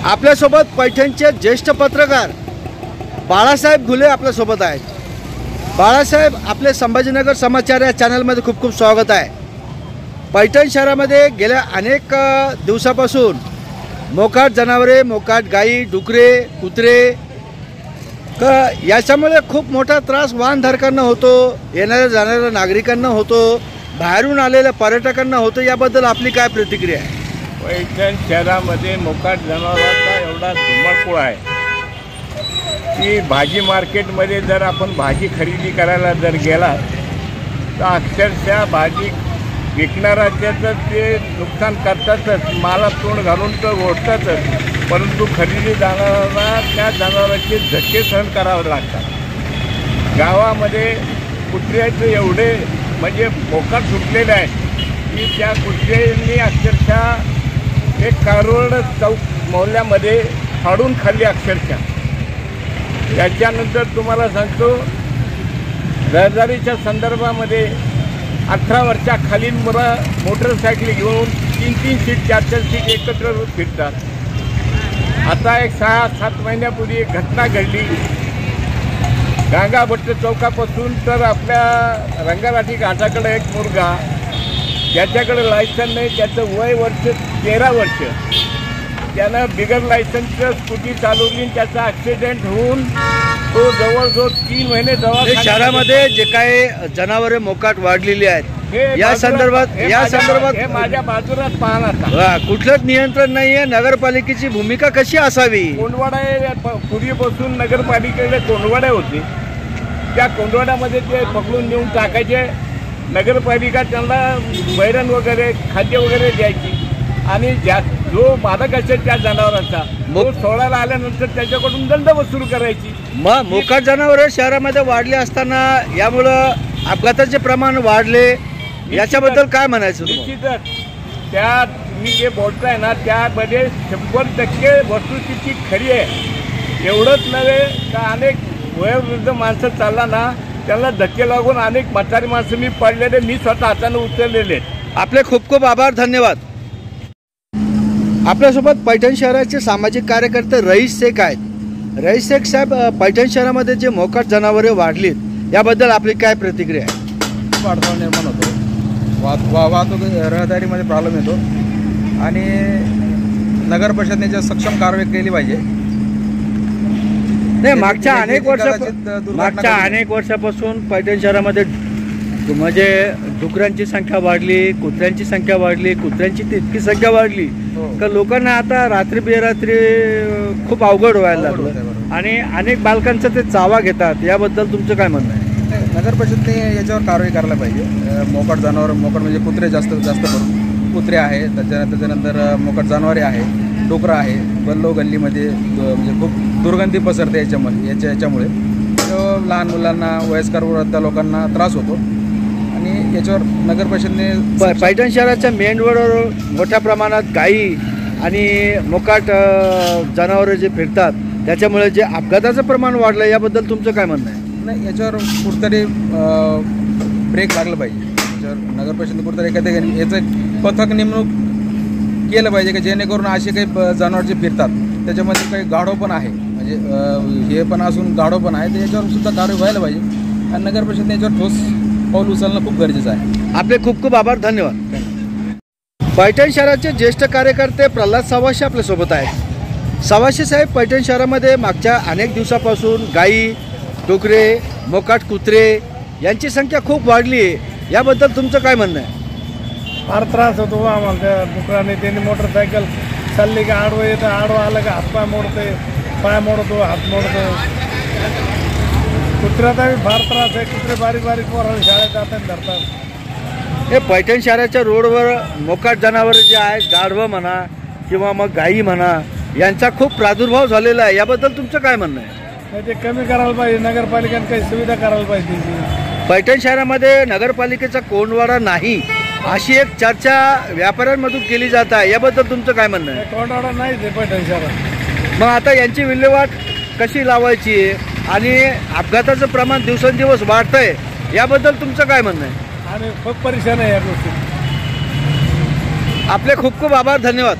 आपल्यासोबत पैठणचे ज्येष्ठ पत्रकार बाळासाहेब घुले आपल्यासोबत आहेत। बाळासाहेब, आपले संभाजीनगर समाचार या चॅनलमध्ये खूप खूप स्वागत आहे। पैठण शहरामध्ये गेल्या अनेक दिवसापासून मोकाट जनावरे, मोकाट गाई, डुकरे, कुत्रे याच्यामुळे खूप मोठा त्रास वाहनधारकांना होतो, येणाऱ्या जाणाऱ्या नागरिकांना होतो, बाहेरून आलेल्या पर्यटकांना होतो। याबद्दल आपली काय प्रतिक्रिया आहे? पैठण शहरामध्ये मोकाट जनावरांचा एवढा धुमाकूळ आहे की भाजी मार्केटमध्ये जर आपण भाजी खरेदी करायला जर गेला तर अक्षरशः भाजी विकणाऱ्याचे तर ते नुकसान करतातच, माला तोंड घालून तर ओढतातच, परंतु खरेदी जाणाऱ्यांना त्या जनावरांचे धक्के सहन करावे लागतात। गावामध्ये कुत्र्याचे एवढे म्हणजे मोकाट सुटलेले आहेत की त्या कुत्र्यांनी अक्षरशः एक कारोड चौक मोहल्ल्यामध्ये फाडून खाल्ली अक्षरशः। त्याच्यानंतर तुम्हाला सांगतो, रहदारीच्या संदर्भामध्ये 18 वर्षाखालील मुलं मोटरसायकल घेऊन 3-3 सीट 4-4 सीट एकत्र फिरतात। आता एक 6-7 महिन्यापूर्वी एक घटना घडली गांगाभट्ट चौकापासून तर आपल्या रंगाराठी घाटाकडे एक मुलगा, त्याच्याकडे लायसन नाही, त्याचं वय वर्ष 13 वर्ष, त्यानं बिगर लायसनचं स्कूटी चालवली, त्याचा ॲक्सिडेंट होऊन तो जवळजवळ 3 महिने दवाखान्यात। शहरामध्ये जे काही जनावरे मोकाट वाढलेली आहेत या संदर्भात हे माझ्या बाजूलाच पाहणार कुठलंच नियंत्रण नाहीये। नगरपालिकेची भूमिका कशी असावी? कोंडवाडा पूर्वीपासून नगरपालिकेकडे कोंडवाडे होते, त्या कोंडवाड्यामध्ये ते पकडून नेऊन टाकायचे, नगरपालिका त्यांना वैरण वगैरे खाद्य वगैरे द्यायची आणि जो मादक असेल त्या जनावरांचा तो सोडायला आल्यानंतर त्याच्याकडून दंड वसूल करायची। मग मोकाट जनावरे शहरामध्ये वाढले असताना यामुळं अपघाताचे प्रमाण वाढले, याच्याबद्दल काय म्हणायचं? निश्चितच त्या तुम्ही जे बोलताय ना त्यामध्ये 100% वस्तुस्थिती खरी आहे। एवढंच नव्हे का अनेक वयोवृद्ध माणसं चालला ना त्याला धक्के लागून अनेक म्हातारी माणसं मी पडलेले, मी स्वतः हाताने उचललेले। आपले खूप खूप आभार, धन्यवाद। आपल्यासोबत पैठण शहराचे सामाजिक कार्यकर्ते रईस शेख आहेत। रईस शेख साहेब, पैठण शहरामध्ये जे मोकाट जनावरे वाढलीत याबद्दल आपली काय प्रतिक्रिया आहे? अडथळा निर्माण होतो, वाहतूक रहदारीमध्ये प्रॉब्लेम येतो आणि नगर परिषदेने सक्षम कारवाई केली पाहिजे। नाही, मागच्या अनेक वर्षापासून पैठण शहरामध्ये म्हणजे डुकरांची संख्या वाढली, कुत्र्यांची संख्या वाढली, कुत्र्यांची तितकी संख्या वाढली तर लोकांना आता रात्री बेरात्री खूप अवघड व्हायला लागलं आणि अनेक बालकांचं ते चावा घेतात। याबद्दल तुमचं काय म्हणणं आहे? नगर परिषदेने याच्यावर कारवाई करायला पाहिजे। मोकाट जनावर, मोकाट म्हणजे कुत्रे जास्त करून कुत्रे आहे, त्याच्यानंतर मोकाट जनावरे आहे, डुकरं आहे, गल्लो गल्लीमध्ये म्हणजे खूप दुर्गंधी पसरते याच्यामुळे लहान मुलांना, वयस्कर वृद्ध लोकांना त्रास होतो आणि याच्यावर नगर परिषदेने पैठण शहराच्या मेन रोडवर मोठ्या प्रमाणात गायी आणि मोकाट जनावरे जे फिरतात त्याच्यामुळे जे अपघाताचं प्रमाण वाढलं, याबद्दल तुमचं काय म्हणणं आहे? नाही, याच्यावर कुठतरी ब्रेक लागलं पाहिजे। याच्यावर नगर परिषदेने कुठतरी एखाद्या याचं पथक नेमणूक केलं पाहिजे की जेणेकरून असे काही जनावर जे फिरतात त्याच्यामध्ये काही गाढव पण आहे, म्हणजे हे पण असून गाढव पण आहे, तर याच्यावर सुद्धा कारवाई व्हायला पाहिजे आणि नगर परिषदेने याच्यावर ठोस पाऊल उचलणं खूप गरजेचं आहे। आपले खूप खूप आभार, धन्यवाद। पैठण शहराचे ज्येष्ठ कार्यकर्ते प्रल्हाद सवाशे आपल्यासोबत आहेत। सवाशे साहेब, पैठण शहरामध्ये मागच्या अनेक दिवसापासून गायी, डुकरे, मोकाट कुत्रे यांची संख्या खूप वाढली आहे, याबद्दल तुमचं काय म्हणणं आहे? फार त्रास होतो आम्हाला त्या डुकराने। त्यांनी मोटरसायकल चालली का आडवं येतं, आडवं आलं का हातपाय मोडते, पाय मोडतो, हात मोडतो। कुत्र्याचाही फार त्रास आहे, कुत्रे बारीक पोराला शाळेत जातात धरतात। हे पैठण शहराच्या रोडवर मोकाट जनावरे जे आहेत, गाढवं म्हणा किंवा मग गायी म्हणा, यांचा खूप प्रादुर्भाव झालेला आहे, याबद्दल तुमचं काय म्हणणं आहे? ते कमी करायला पाहिजे, नगरपालिकेने काही सुविधा करायला पाहिजे। पैठण शहरामध्ये नगरपालिकेचा कोंडवाडा नाही अशी एक चर्चा व्यापाऱ्यांमधून केली जात आहे, याबद्दल तुमचं काय म्हणणं आहे? कोंडवाडा नाहीच आहे पैठण शहरात। मग आता यांची विल्हेवाट कशी लावायची आहे आणि अपघाताचं प्रमाण दिवसेंदिवस वाढतंय, याबद्दल तुमचं काय म्हणणं आहे? आणि खूप परेशान आहे या गोष्टी। आपले खूप खूप आभार, धन्यवाद।